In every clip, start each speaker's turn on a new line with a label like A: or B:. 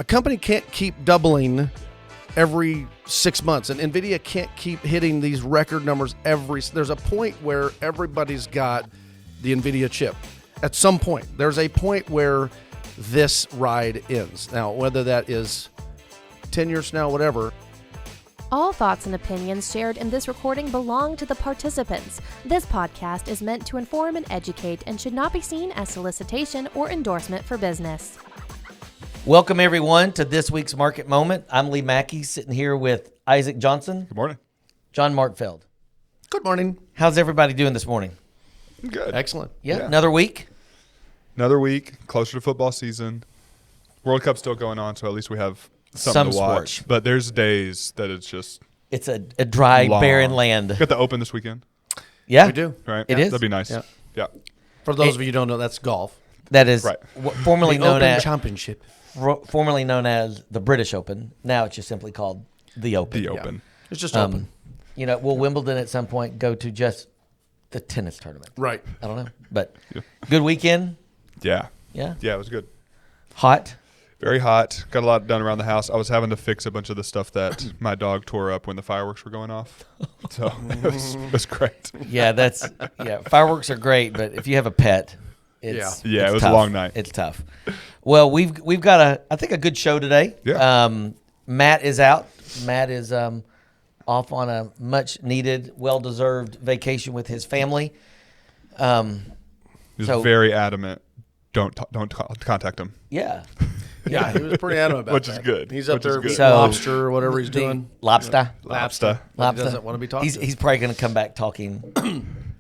A: company can't keep doubling every 6 months, and Nvidia can't keep hitting these record numbers there's a point where everybody's got the Nvidia chip. At some point, there's a point where this ride ends. Now, whether that is 10 years from now, whatever.
B: All thoughts and opinions shared in this recording belong to the participants. This podcast is meant to inform and educate and should not be seen as solicitation or endorsement for business.
C: Welcome, everyone, to this week's Market Moment. I'm Lee Mackey, sitting here with Isaac Johnson.
D: Good morning.
C: John Markfeld.
A: Good morning.
C: How's everybody doing this morning?
D: Good.
A: Excellent.
C: Yeah. Another week?
D: Another week, closer to football season. World Cup's still going on, so at least we have something
C: Some
D: to watch.
C: sport.
D: But there's days that it's just
C: It's a dry,
D: long.
C: barren land.
D: Got the Open this weekend,
C: Yeah?
A: We do.
D: right?
C: It is?
D: That'd be nice.
A: Yeah.
D: Yeah.
A: For those of you who don't know, that's golf.
C: That is
D: Right.
C: formerly
A: The
C: known
A: Open
C: as
A: Championship.
C: formerly known as the British Open. Now it's just simply called the Open.
D: The Open.
A: It's just open.
C: You know, will Wimbledon at some point go to just the tennis tournament?
A: Right.
C: I don't know. But
D: Yeah.
C: good weekend?
D: Yeah.
C: Yeah?
D: Yeah, it was good.
C: Hot?
D: Very hot. Got a lot done around the house. I was having to fix a bunch of the stuff that my dog tore up when the fireworks were going off. So it was great.
C: Yeah, fireworks are great, but if you have a pet, it's
D: Yeah, it was
C: tough.
D: a long night.
C: It's tough. Well, we've got I think a good show today.
D: Yeah.
C: Matt is out. Matt is off on a much needed, well deserved vacation with his family.
D: He was very adamant. Don't contact him.
C: Yeah.
A: Yeah, he was pretty adamant about
D: Which
A: that.
D: is good.
A: He's up
D: Which is
A: there
D: good.
A: with
C: So,
A: lobster or whatever he's doing.
C: Lobster.
D: Lobster.
A: But he doesn't want to be talking to.
C: He's probably going to come back talking.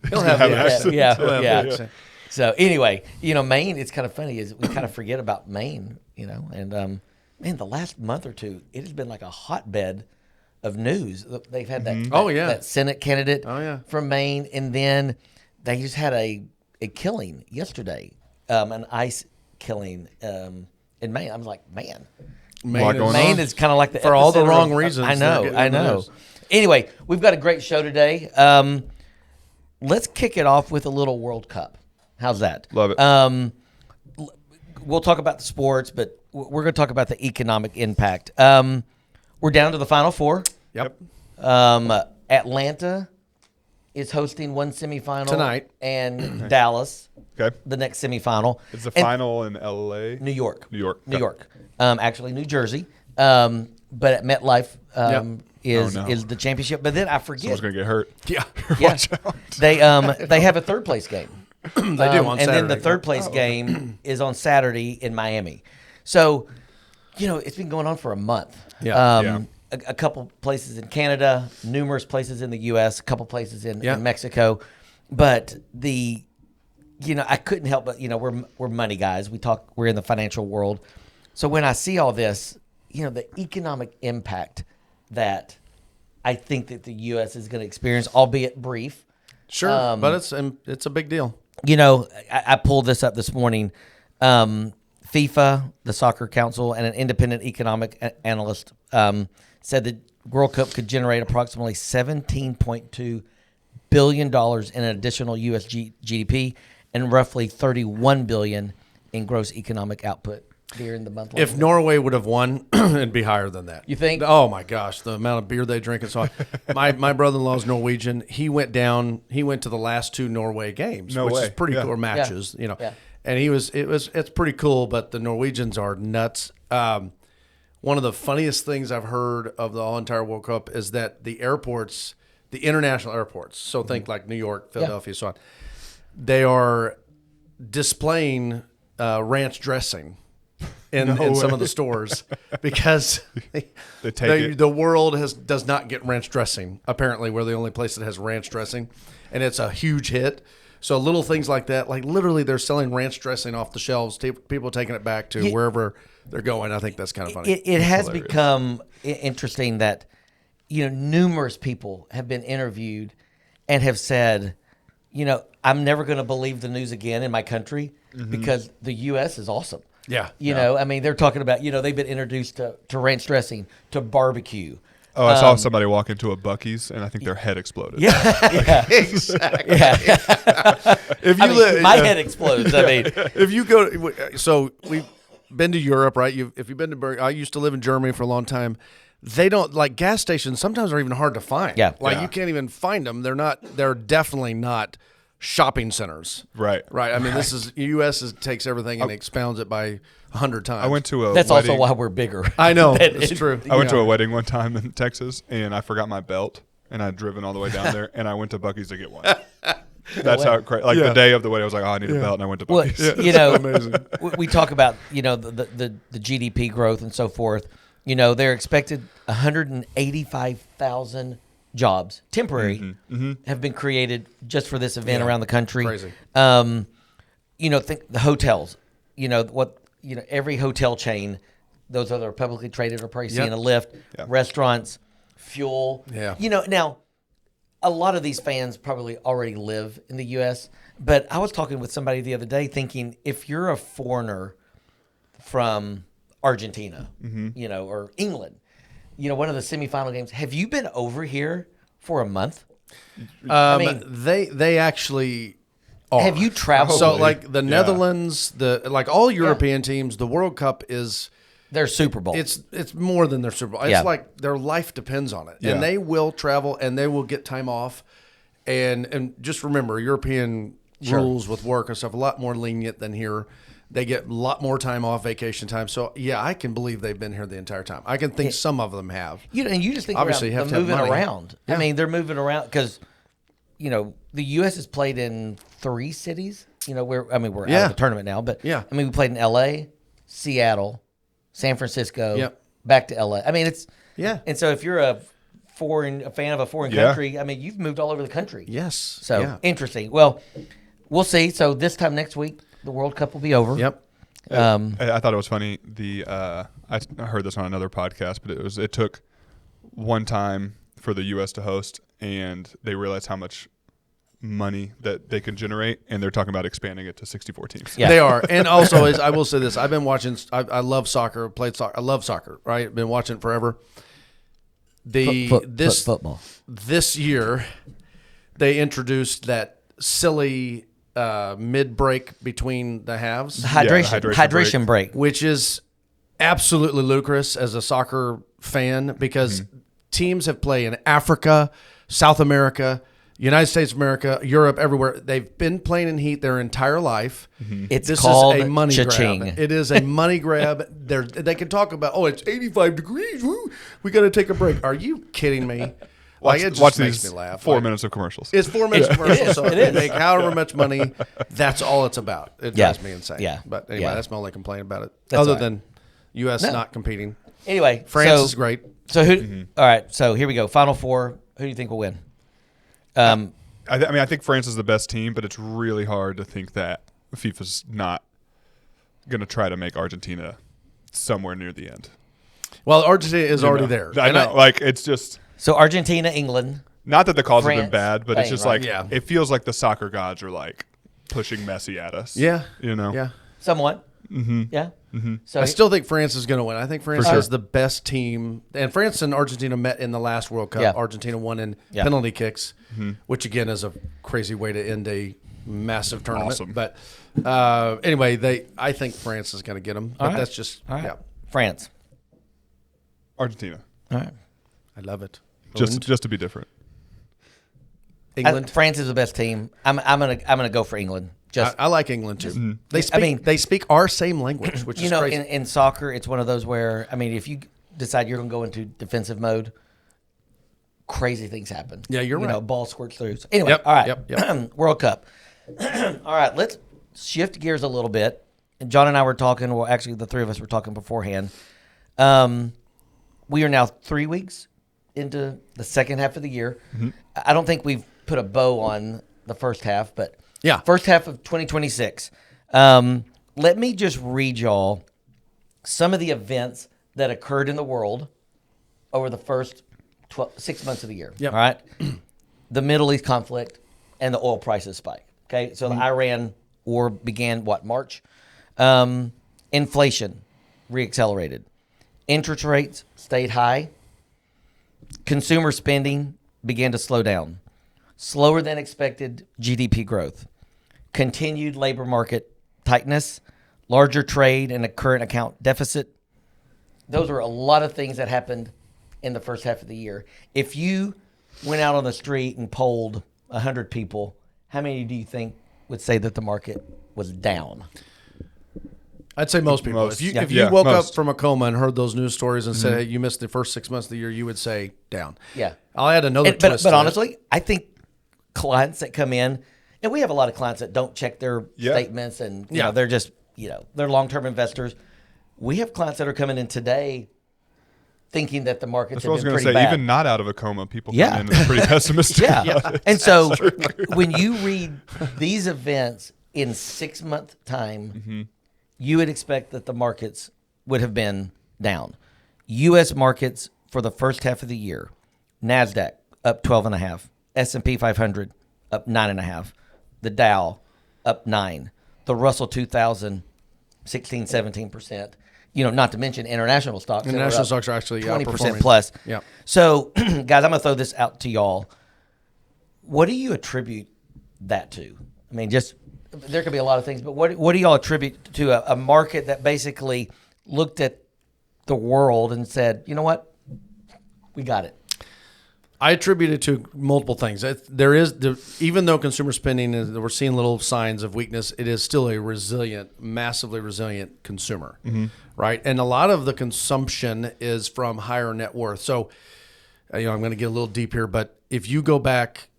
A: He'll have
D: have
A: the
D: an
A: accent.
C: Yeah,
A: He'll have
C: yeah.
A: the accent.
C: So anyway, Maine, it's kind of funny is we kind of forget about Maine, and man, the last month or two, it has been like a hotbed of news. They've had that,
A: Oh, yeah.
C: that Senate candidate
A: Oh, yeah.
C: from Maine, and then they just had a killing yesterday, an ICE killing in Maine. I was like, man, Maine is kind of like the
A: For all the
C: epicenter
A: wrong
C: of-
A: reasons,
C: I
A: they're
C: know,
A: getting
C: I
A: in the
C: know.
A: news.
C: Anyway, we've got a great show today. Let's kick it off with a little World Cup. How's that?
D: Love it.
C: We'll talk about the sports, but we're going to talk about the economic impact. We're down to the Final Four.
A: Yep.
C: Atlanta is hosting one semifinal
A: Tonight.
C: and Dallas
D: Okay.
C: the next semifinal.
D: It's the
C: And
D: final in L.A.
C: New York.
D: New York.
C: New
D: Okay.
C: York. Actually, New Jersey. But at MetLife
A: Yep.
C: is
D: Oh, no.
C: is the championship. But then I forget.
D: Someone's going to get hurt.
A: Yeah.
C: Yeah.
D: Watch out.
C: They have a third place game.
A: They do on
C: And then
A: Saturday.
C: the third place game is on Saturday in Miami. So, it's been going on for a month.
A: Yeah.
D: Yeah.
C: A couple places in Canada, numerous places in the U.S., a couple places in
A: Yeah.
C: Mexico. But I couldn't help but, we're money guys. We're in the financial world. So when I see all this, the economic impact that I think that the U.S. is going to experience, albeit brief.
A: Sure, but it's a big deal.
C: I pulled this up this morning. FIFA, the Soccer Council, and an independent economic analyst said that World Cup could generate approximately $17.2 billion in additional U.S. GDP and roughly $31 billion in gross economic output during the month.
A: If Norway would have won, it'd be higher than that.
C: You think?
A: Oh my gosh, the amount of beer they drink and so on. My brother-in-law's Norwegian. He went to the last two Norway games,
D: No
A: which
D: way.
A: is pretty
D: Yeah.
A: cool, or matches,
C: Yeah.
A: And it's pretty cool. But the Norwegians are nuts. One of the funniest things I've heard of the entire World Cup is that the airports, the international airports, so think like New York, Philadelphia, so on, they are displaying ranch dressing in some of the stores because
D: They take it.
A: the world does not get ranch dressing. Apparently, we're the only place that has ranch dressing, and it's a huge hit. So little things like that, like literally they're selling ranch dressing off the shelves. People taking it back to wherever they're going. I think that's kind of funny.
C: It has
D: hilarious.
C: become interesting that, numerous people have been interviewed and have said, I'm never going to believe the news again in my country because the U.S. is awesome.
A: Yeah.
C: I mean, they're talking about, they've been introduced to ranch dressing, to barbecue.
D: Oh, I saw somebody walk into a Buc-ee's, and I think their head exploded.
A: Exactly.
C: Yeah.
A: If you
C: my head explodes. I mean,
A: if you go, so been to Europe, right? If you've been to, I used to live in Germany for a long time. They don't like gas stations. Sometimes are even hard to find.
C: Yeah.
A: Like you can't even find them. They're definitely not shopping centers.
D: Right.
A: Right. I mean, this is U.S. takes everything and expounds it by 100 times.
D: I went to a
C: That's
D: wedding.
C: also why we're bigger.
A: I know. It's true.
D: I went to a wedding one time in Texas, and I forgot my belt, and I'd driven all the way down there, and I went to Buc-ee's to get one. That's how crazy. Like the day of the wedding, I was like, "Oh, I need a belt," and I went to
C: Well,
D: Buc-ee's.
C: you know, we talk about the GDP growth and so forth. You know, they're expected 185,000 jobs, temporary, have been created just for this event around the country.
A: Crazy.
C: You know, think the hotels. You know every hotel chain, those that are publicly traded are probably seeing a lift.
D: Yep.
C: Restaurants, fuel.
A: Yeah.
C: You know, now a lot of these fans probably already live in the U.S., but I was talking with somebody the other day thinking if you're a foreigner from Argentina, you know, or England, you know, one of the semifinal games, have you been over here for a month? I mean,
A: they actually are.
C: have you traveled?
A: So like the Netherlands, like all European teams, the World Cup is
C: their Super Bowl.
A: it's more than their Super Bowl. It's
C: Yeah.
A: like their life depends on it,
D: Yeah.
A: and they will travel and they will get time off, and just remember European rules with work and stuff a lot more lenient than here. They get a lot more time off, vacation time. So yeah, I can believe they've been here the entire time. I can think some of them have.
C: You know, and you just think
A: Obviously,
C: about
A: you have
C: them
A: to have
C: moving
A: money.
C: around.
A: Yeah.
C: I mean, they're moving around because, you know, the U.S. has played in 3 cities. You know, we're out of the tournament now, but
A: Yeah.
C: I mean, we played in L.A., Seattle, San Francisco,
A: Yep.
C: back to L.A. I mean, it's
A: Yeah.
C: And so if you're a fan of a foreign
D: Yeah.
C: country, I mean, you've moved all over the country.
A: Yes.
C: So
A: yeah.
C: interesting. Well, we'll see. So this time next week, the World Cup will be over.
A: Yep.
D: I thought it was funny. I heard this on another podcast, but it took one time for the U.S. to host, and they realized how much money that they can generate, and they're talking about expanding it to 64 teams.
C: Yeah.
A: They are. And also, I will say this. I've been watching. I love soccer. Played soccer. I love soccer. Right. Been watching it forever.
C: Football.
A: This year, they introduced that silly mid-break between the halves,
C: Hydration break.
A: which is absolutely ludicrous as a soccer fan because teams have played in Africa, South America, United States of America, Europe, everywhere. They've been playing in heat their entire life.
C: It's
A: This
C: called
A: is a money
C: cha-ching.
A: grab. It is a money grab. They can talk about, it's 85 degrees. Woo. We got to take a break. Are you kidding me? Like, it just
D: Watch
A: makes
D: these
A: me laugh.
D: 4
A: Like,
D: minutes of commercials.
A: It's 4 minutes commercial, so
C: It
A: they
C: is.
A: make however much money. That's all it's about. It
C: Yeah.
A: drives me insane.
C: Yeah.
A: But anyway,
C: Yeah.
A: that's my only complaint about it.
C: That's
A: Other
C: all right.
A: than U.S.
C: No.
A: not competing.
C: Anyway,
A: France
C: so,
A: is great.
C: So who? All right. So here we go. Final 4. Who do you think will win?
D: I think France is the best team, but it's really hard to think that FIFA's not going to try to make Argentina somewhere near the end.
A: Well, Argentina is already
D: You know?
A: there.
D: I
A: And
D: know. Like, it's just
C: So Argentina, England.
D: not that the calls have
C: France,
D: been bad, but it's
C: Spain,
D: just
C: right?
D: like
A: Yeah.
D: it feels like the soccer gods are like pushing Messi at us.
A: Yeah.
D: You know?
A: Yeah.
C: Somewhat. Yeah. So
A: I still think France is going to win. I think France
D: For sure.
A: is the best team. And France and Argentina met in the last World Cup.
C: Yeah.
A: Argentina won in
C: Yeah.
A: penalty kicks, which, again, is a crazy way to end a massive tournament.
D: Awesome.
A: But anyway, I think France is going to get them. But
C: All right.
A: that's just,
C: All right.
A: yeah.
C: France.
D: Argentina.
C: All right.
A: I love it.
D: Just to be different.
A: England.
C: France is the best team. I'm gonna go for England.
A: I like England too. They speak.
C: I mean-
A: they speak our same language, which
C: You
A: is
C: know,
A: crazy.
C: in soccer, it's one of those where, I mean, if you decide you're going to go into defensive mode, crazy things happen.
A: Yeah, you're
C: You know,
A: right.
C: ball squirts through. So anyway,
A: Yep,
C: all right.
A: yep.
C: World Cup. All right, let's shift gears a little bit. And John and I were talking, well, actually, the three of us were talking beforehand. We are now 3 weeks into the second half of the year. I don't think we've put a bow on the first half, but
A: Yeah.
C: first half of 2026. Let me just read y'all some of the events that occurred in the world over the first 6 months of the year.
A: Yep.
C: All right. The Middle East conflict and the oil prices spike. Okay. So the Iran war began, March? Inflation reaccelerated. Interest rates stayed high. Consumer spending began to slow down. Slower than expected GDP growth. Continued labor market tightness. larger trade and a current account deficit. Those are a lot of things that happened in the first half of the year. If you went out on the street and polled 100 people, how many do you think would say that the market was down?
A: I'd say most people.
D: Most.
A: If you woke
D: most.
A: up from a coma and heard those news stories and said, hey, you missed the first 6 months of the year, you would say down.
C: Yeah.
A: I'll add another twist.
C: But honestly, I think clients that come in, and we have a lot of clients that don't check their statements, and you know, they're just, they're long-term investors. We have clients that are coming in today thinking that the markets have been pretty bad.
D: That's what I was going to say. Even not out of a coma, people come in and pretty pessimistic.
C: And so when you read these events in 6 month time, you would expect that the markets would have been down. U.S. markets for the first half of the year, NASDAQ up 12.5%, S&P 500 up 9.5%, the Dow up 9%, the Russell 2000 16-17%. Not to mention international stocks.
A: International stocks are actually
C: 20% plus.
A: Yeah.
C: So, guys, I'm going to throw this out to y'all. What do you attribute that to? I mean, there could be a lot of things, but what do y'all attribute to a market that basically looked at the world and said, you know what, we got it?
A: I attribute it to multiple things. Even though consumer spending we're seeing little signs of weakness, it is still a resilient, massively resilient consumer, right? And a lot of the consumption is from higher net worth. So, I'm going to get a little deep here, but if you go back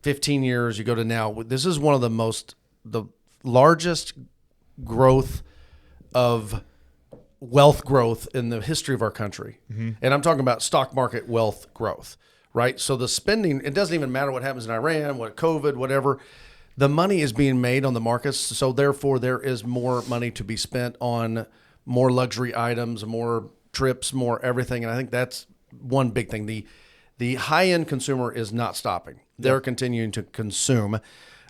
A: 15 years, you go to now, this is one of the largest growth of wealth growth in the history of our country. And I'm talking about stock market wealth growth, right? So the spending, it doesn't even matter what happens in Iran, what COVID, whatever. The money is being made on the markets. So therefore there is more money to be spent on more luxury items, more trips, more everything. And I think that's one big thing. The high-end consumer is not stopping. They're continuing to consume.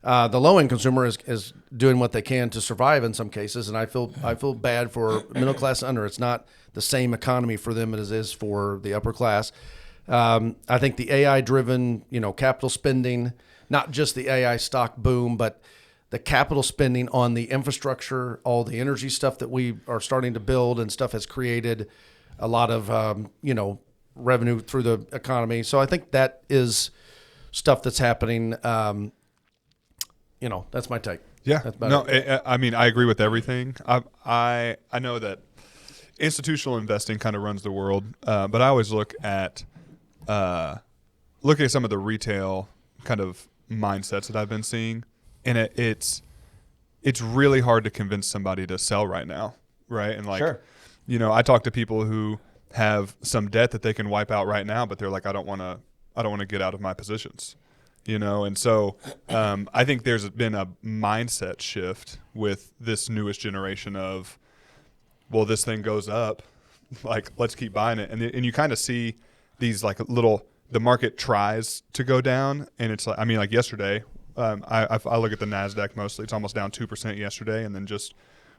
A: The low-end consumer is doing what they can to survive in some cases, and I feel bad for middle class and under. It's not the same economy for them as it is for the upper class. I think the AI-driven, capital spending, not just the AI stock boom, but the capital spending on the infrastructure, all the energy stuff that we are starting to build and stuff has created a lot of, revenue through the economy. So I think that is stuff that's happening. That's my take.
D: Yeah. I mean, I agree with everything. I know that institutional investing kind of runs the world, but I always look at some of the retail kind of mindsets that I've been seeing, and it's really hard to convince somebody to sell right now, right? And
C: Sure.
D: I talk to people who have some debt that they can wipe out right now, but they're like, I don't want to get out of my positions. And so I think there's been a mindset shift with this newest generation of, well, this thing goes up, like, let's keep buying it. And you kind of see these the market tries to go down, and it's like yesterday, I look at the NASDAQ mostly. It's almost down 2% yesterday, and then just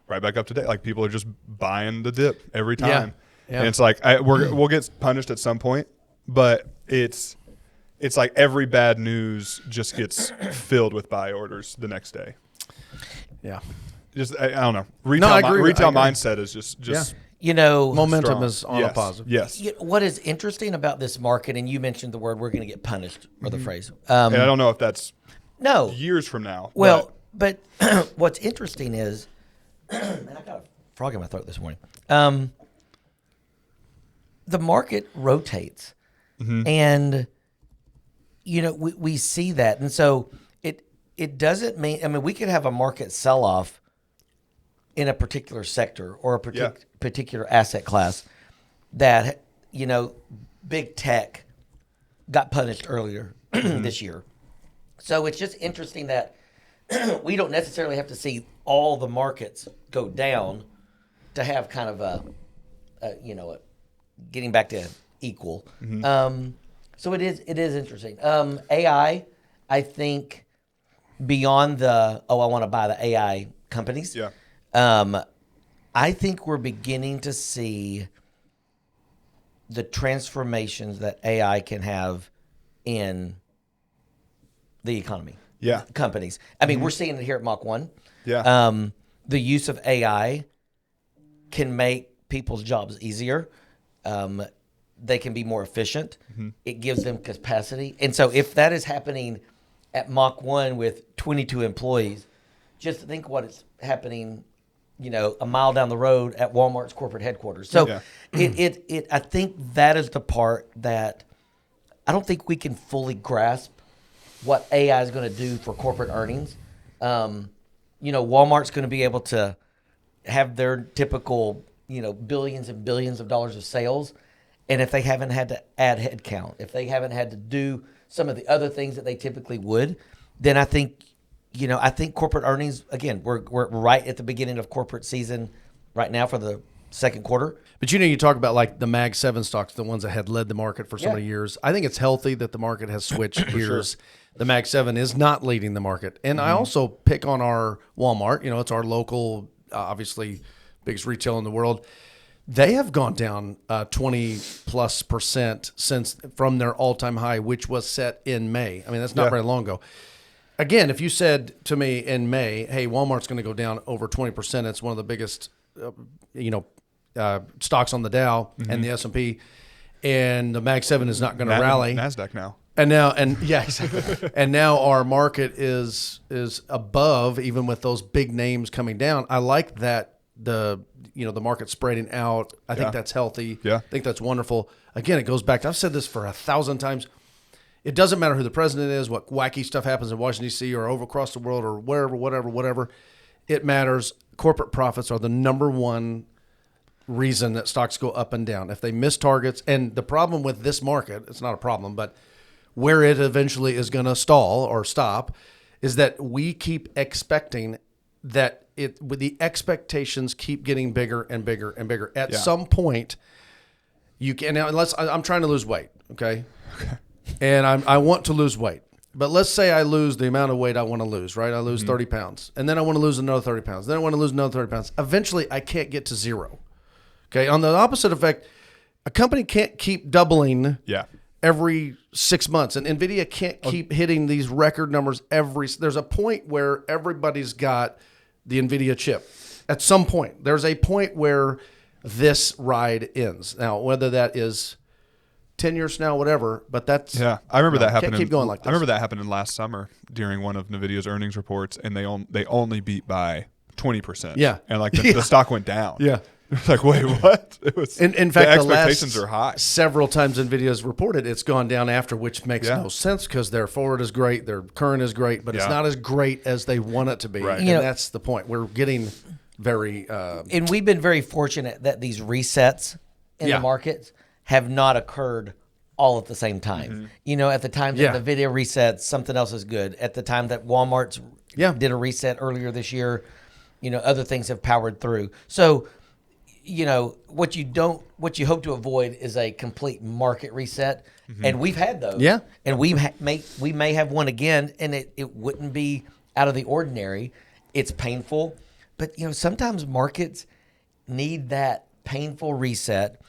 D: right back up today. Like, people are just buying the dip every time. Yeah. And it's like, we'll get punished at some point, but it's like every bad news just gets filled with buy orders the next day.
A: Yeah.
D: Just, I don't know. Retail mindset is just
A: momentum
D: strong.
A: is on a positive.
D: Yes.
C: What is interesting about this market, and you mentioned the word, we're going to get punished, or the phrase.
D: And I don't know if that's
C: no
D: years from now.
C: Well, but what's interesting is, man, I got a frog in my throat this morning. The market rotates, and we see that, and so it doesn't mean. I mean, we could have a market sell-off in a particular sector or a particular asset class that big tech got punished earlier this year. So it's just interesting that we don't necessarily have to see all the markets go down to have kind of a getting back to equal. So it is interesting. AI, I think, beyond I want to buy the AI companies.
D: Yeah.
C: I think we're beginning to see the transformations that AI can have in the economy.
D: Yeah.
C: Companies. I mean, we're seeing it here at Mach 1.
D: Yeah.
C: the use of AI can make people's jobs easier. They can be more efficient. It gives them capacity. And so if that is happening at Mach 1 with 22 employees, just think what is happening, a mile down the road at Walmart's corporate headquarters. So I think that is the part that I don't think we can fully grasp what AI is going to do for corporate earnings. Walmart's going to be able to have their typical, billions and billions of dollars of sales. And if they haven't had to add headcount, if they haven't had to do some of the other things that they typically would, then I think corporate earnings, again, we're right at the beginning of corporate season right now for the second quarter.
A: But you talk about like the Mag 7 stocks, the ones that had led the market for so many years. I think it's healthy that the market has switched gears. Sure. The Mag 7 is not leading the market. And I also pick on our Walmart. It's our local, obviously, biggest retail in the world. They have gone down 20+% since from their all-time high, which was set in May. I mean, that's not very long ago. Again, if you said to me in May, hey, Walmart's going to go down over 20%, it's one of the biggest, stocks on the Dow and the S&P, and the Mag 7 is not going to rally.
D: NASDAQ now.
A: Exactly. And now our market is above, even with those big names coming down. I like that the market spreading out. I think that's healthy.
D: Yeah.
A: I think that's wonderful. Again, it goes back to, I've said this for 1,000 times. It doesn't matter who the president is, what wacky stuff happens in Washington, D.C. or over across the world or wherever, whatever. It matters. Corporate profits are the number one reason that stocks go up and down. If they miss targets, and the problem with this market, it's not a problem, but where it eventually is going to stall or stop is that we keep expecting that the expectations keep getting bigger and bigger and bigger. At some point, you can, now unless I'm trying to lose weight, okay? And I want to lose weight. But let's say I lose the amount of weight I want to lose, right? I lose 30 pounds. And then I want to lose another 30 pounds. Then I want to lose another 30 pounds. Eventually, I can't get to zero. Okay? On the opposite effect, a company can't keep doubling every 6 months. And Nvidia can't keep hitting these record numbers there's a point where everybody's got the Nvidia chip. At some point, there's a point where this ride ends. Now, whether that is 10 years from now, whatever, but that's...
D: Yeah, I remember that happened.
A: Can't keep going like this.
D: I remember that happened last summer during one of Nvidia's earnings reports, and they only beat by 20%.
A: Yeah.
D: And like the stock went down.
A: Yeah.
D: It's like, wait, what? It was,
A: in fact,
D: the expectations are high.
A: Several times Nvidia's reported it's gone down after, which makes no sense because their forward is great, their current is great, but it's not as great as they want it to be. Right. And that's the point. We're getting very...
C: and we've been very fortunate that these resets in the markets have not occurred all at the same time. At the time that the video resets, something else is good. At the time that Walmart's did a reset earlier this year, other things have powered through. So... what you hope to avoid is a complete market reset, and we've had those. Yeah, and we may have one again, and it wouldn't be out of the ordinary. It's painful, but sometimes markets need that painful reset.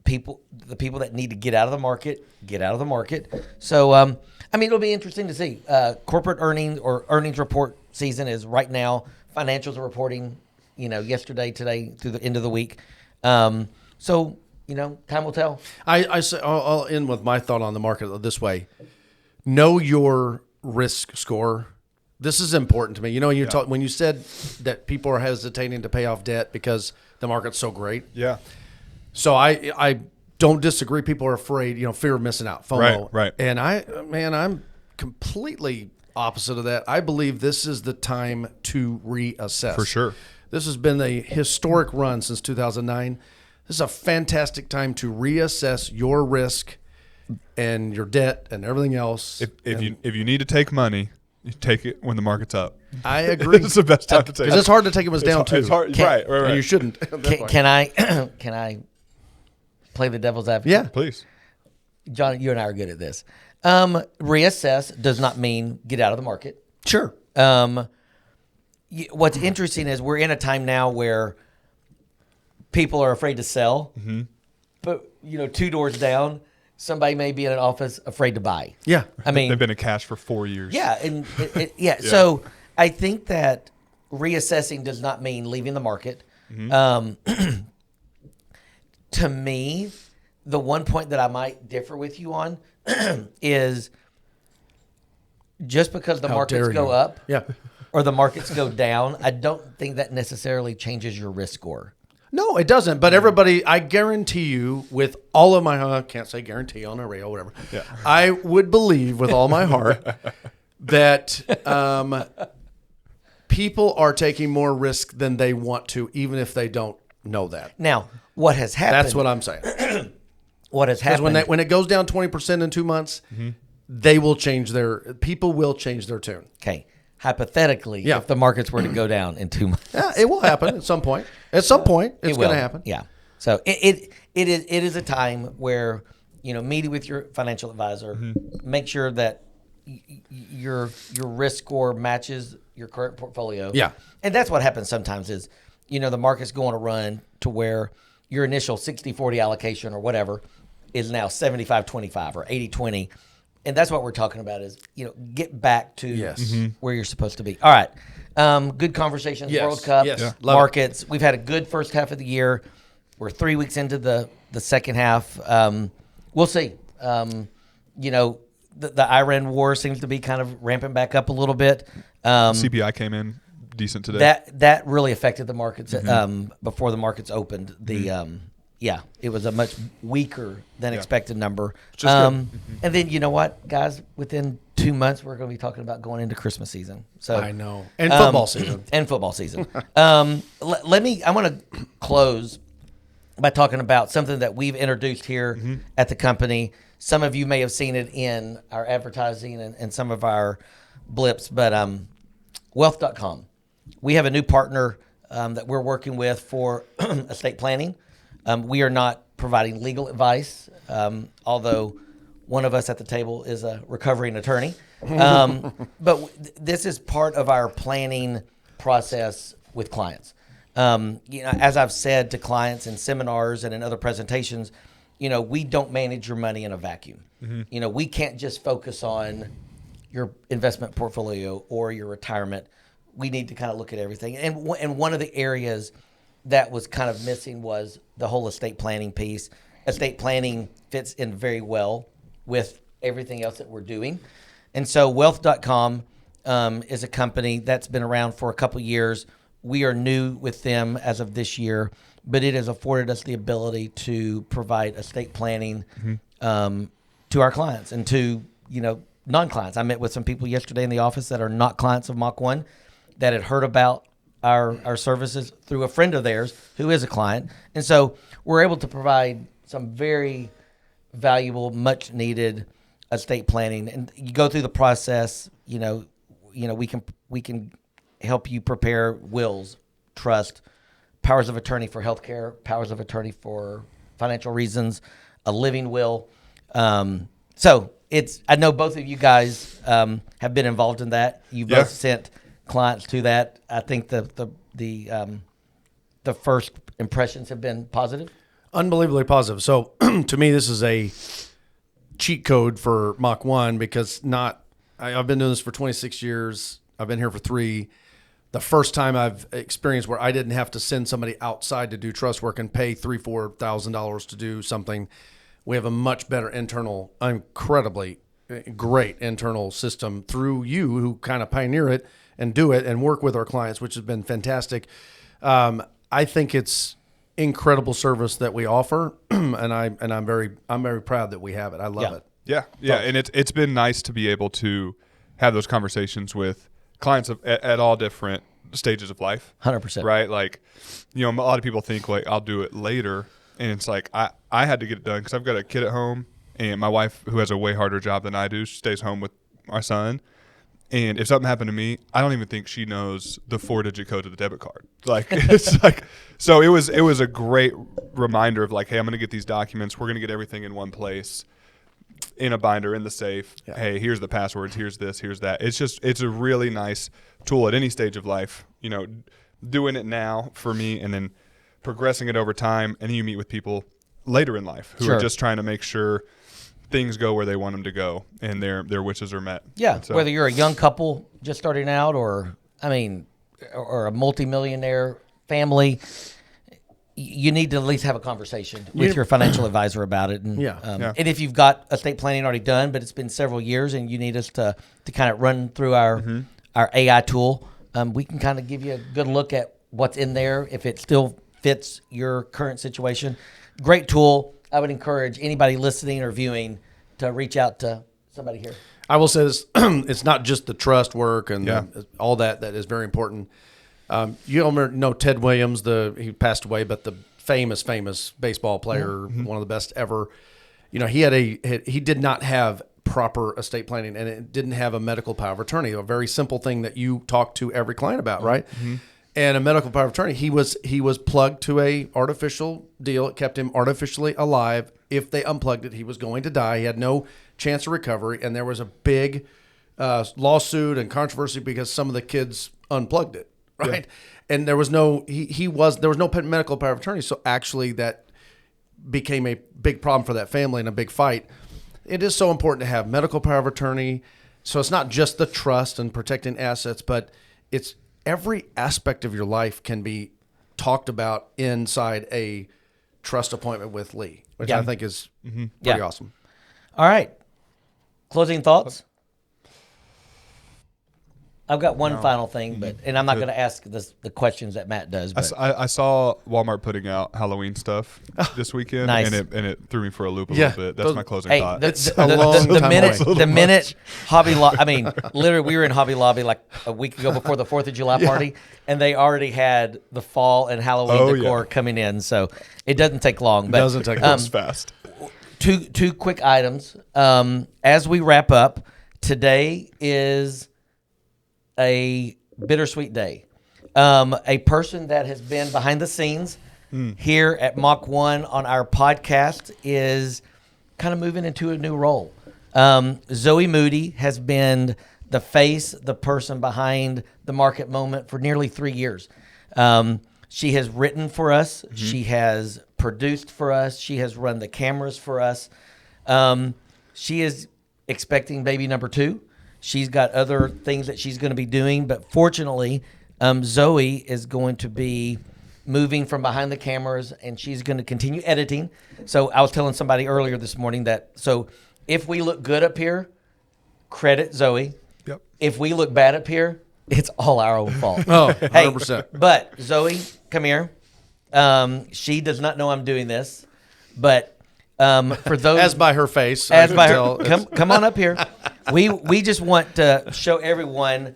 C: The people that need to get out of the market, get out of the market. So, it'll be interesting to see. Corporate earnings or earnings report season is right now. Financials are reporting. Yesterday, today, through the end of the week. Time will tell.
A: I'll end with my thought on the market this way. Know your risk score. This is important to me. When you said that people are hesitating to pay off debt because the market's so great.
D: Yeah.
A: So I don't disagree. People are afraid, fear of missing out, FOMO.
D: Right.
A: And I'm completely opposite of that. I believe this is the time to reassess.
D: For sure.
A: This has been a historic run since 2009. This is a fantastic time to reassess your risk and your debt and everything else.
D: If you need to take money, you take it when the market's up.
A: I agree.
D: It's the best time to take it.
A: Because it's hard to take it when it's down too.
D: It's hard, right.
A: And you shouldn't.
C: Can I play the devil's advocate?
A: Yeah,
D: please.
C: John, you and I are good at this. Reassess does not mean get out of the market.
A: Sure.
C: What's interesting is we're in a time now where people are afraid to sell, but 2 doors down, somebody may be in an office afraid to buy.
A: Yeah,
C: I mean
D: they've been in cash for 4 years.
C: Yeah, and So I think that reassessing does not mean leaving the market. To me, the one point that I might differ with you on is just because the markets go up or the markets go down, I don't think that necessarily changes your risk score.
A: No, it doesn't. But everybody, I guarantee you, with all of my can't say guarantee on a radio, whatever.
D: Yeah.
A: I would believe with all my heart that people are taking more risk than they want to, even if they don't know that.
C: Now, what has happened?
A: That's what I'm saying.
C: What has happened?
A: Because when it goes down 20% in 2 months, they will change people will change their tune.
C: Okay. Hypothetically, if the markets were to go down in 2 months.
A: Yeah, it will happen at some point. At some point, it's going to happen.
C: Yeah. So it is a time where, meeting with your financial advisor, make sure that your risk score matches your current portfolio.
A: Yeah.
C: And that's what happens sometimes is, the market's going to run to where your initial 60-40 allocation or whatever is now 75-25 or 80-20. And that's what we're talking about is, get back to where you're supposed to be. All right. Good conversations,
A: Yes.
C: World Cup,
A: Yes.
C: markets. We've had a good first half of the year. We're 3 weeks into the second half. We'll see. The Iran war seems to be kind of ramping back up a little bit.
D: CPI came in decent today.
C: That really affected the markets before the markets opened. It was a much weaker than expected number. And then you know what, guys? Within 2 months, we're going to be talking about going into Christmas season. So
A: I know, and football season.
C: And football season. I want to close by talking about something that we've introduced here at the company. Some of you may have seen it in our advertising and some of our blips, but Wealth.com. We have a new partner that we're working with for estate planning. We are not providing legal advice, although one of us at the table is a recovering attorney. But this is part of our planning process with clients. As I've said to clients in seminars and in other presentations, we don't manage your money in a vacuum. We can't just focus on your investment portfolio or your retirement. We need to kind of look at everything. And one of the areas that was kind of missing was the whole estate planning piece. Estate planning fits in very well with everything else that we're doing. And so Wealth.com is a company that's been around for a couple years. We are new with them as of this year, but it has afforded us the ability to provide estate planning to our clients and to, non-clients. I met with some people yesterday in the office that are not clients of Mach 1 that had heard about our services through a friend of theirs who is a client. And so we're able to provide some very valuable, much needed estate planning. And you go through the process, we can help you prepare wills, trust, powers of attorney for healthcare, powers of attorney for financial reasons, a living will. So I know both of you guys have been involved in that. You both sent clients to that. I think the first impressions have been positive.
A: Unbelievably positive. So to me, this is a cheat code for Mach 1 because I've been doing this for 26 years. I've been here for 3. The first time I've experienced where I didn't have to send somebody outside to do trust work and pay $3,000-$4,000 to do something. We have a much better internal, incredibly great internal system through you who kind of pioneer it and do it and work with our clients, which has been fantastic. I think it's incredible service that we offer, and I'm very proud that we have it. I love it.
D: Yeah, and it's been nice to be able to have those conversations with clients at all different stages of life.
C: 100%.
D: Right? Like, a lot of people think like I'll do it later, and it's like I had to get it done because I've got a kid at home, and my wife, who has a way harder job than I do, stays home with our son. And if something happened to me, I don't even think she knows the 4-digit code to the debit card. Like, it's like, so it was a great reminder of like, hey, I'm going to get these documents. We're going to get everything in one place, in a binder, in the safe. Yeah. Hey, here's the passwords. Here's this. Here's that. It's a really nice tool at any stage of life. Doing it now for me, and then progressing it over time. And then you meet with people later in life who are just trying to make sure things go where they want them to go and their wishes are met.
C: Yeah, so, whether you're a young couple just starting out or, or a multimillionaire family, you need to at least have a conversation with your financial advisor about it. And, and if you've got estate planning already done, but it's been several years and you need us to kind of run through our AI tool, we can kind of give you a good look at what's in there, if it still fits your current situation. Great tool. I would encourage anybody listening or viewing to reach out to somebody here.
A: I will say this, it's not just the trust work and all that is very important. You know Ted Williams, he passed away, but the famous baseball player, one of the best ever. You know, he did not have proper estate planning, and it didn't have a medical power of attorney, a very simple thing that you talk to every client about, right? And a medical power of attorney, he was plugged to a artificial deal. It kept him artificially alive. If they unplugged it, he was going to die. He had no chance of recovery, and there was a big lawsuit and controversy because some of the kids unplugged it, right? Yeah. And there was no medical power of attorney, so actually that became a big problem for that family and a big fight. It is so important to have medical power of attorney. So it's not just the trust and protecting assets, but it's every aspect of your life can be talked about inside a trust appointment with Lee, which I think is pretty awesome.
C: All right. Closing thoughts? I've got one final thing, and I'm not going to ask the questions that Matt does. But
D: I saw Walmart putting out Halloween stuff this weekend,
C: nice.
D: and it threw me for a loop a little bit. That's my closing thought.
C: The minute Hobby Lobby, I mean, literally, we were in Hobby Lobby like a week ago before the 4th of July party, and they already had the fall and Halloween decor coming in. So it doesn't take long. But,
A: it doesn't take long.
D: It's fast.
C: Two quick items. As we wrap up, today is a bittersweet day. A person that has been behind the scenes here at Mach 1 on our podcast is kind of moving into a new role. Zoe Moody has been the person behind the Market Moment for nearly 3 years. She has written for us. She has produced for us. She has run the cameras for us. She is expecting baby number 2. She's got other things that she's going to be doing, but fortunately, Zoe is going to be moving from behind the cameras, and she's going to continue editing. So I was telling somebody earlier this morning so if we look good up here, credit Zoe.
D: Yep.
C: If we look bad up here, it's all our own fault.
A: 100%.
C: But Zoe, come here. She does not know I'm doing this, but for those
A: as by her face,
C: come on up here. We just want to show everyone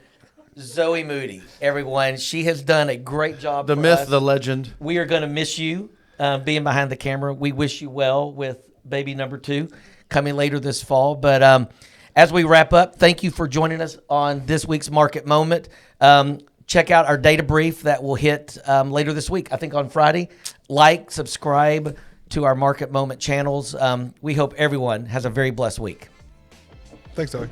C: Zoe Moody. Everyone, she has done a great job.
A: The myth, the legend.
C: We are going to miss you being behind the camera. We wish you well with baby number 2 coming later this fall. But as we wrap up, thank you for joining us on this week's Market Moment. Check out our data brief that will hit later this week, I think on Friday. Like, subscribe to our Market Moment channels. We hope everyone has a very blessed week.
D: Thanks, Zoe.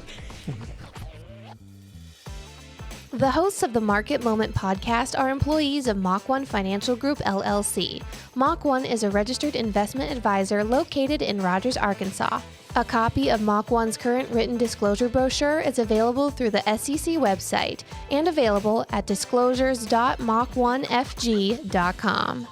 B: The hosts of the Market Moment podcast are employees of Mach 1 Financial Group, LLC. Mach 1 is a registered investment advisor located in Rogers, Arkansas. A copy of Mach 1's current written disclosure brochure is available through the SEC website and available at disclosures.mach1fg.com.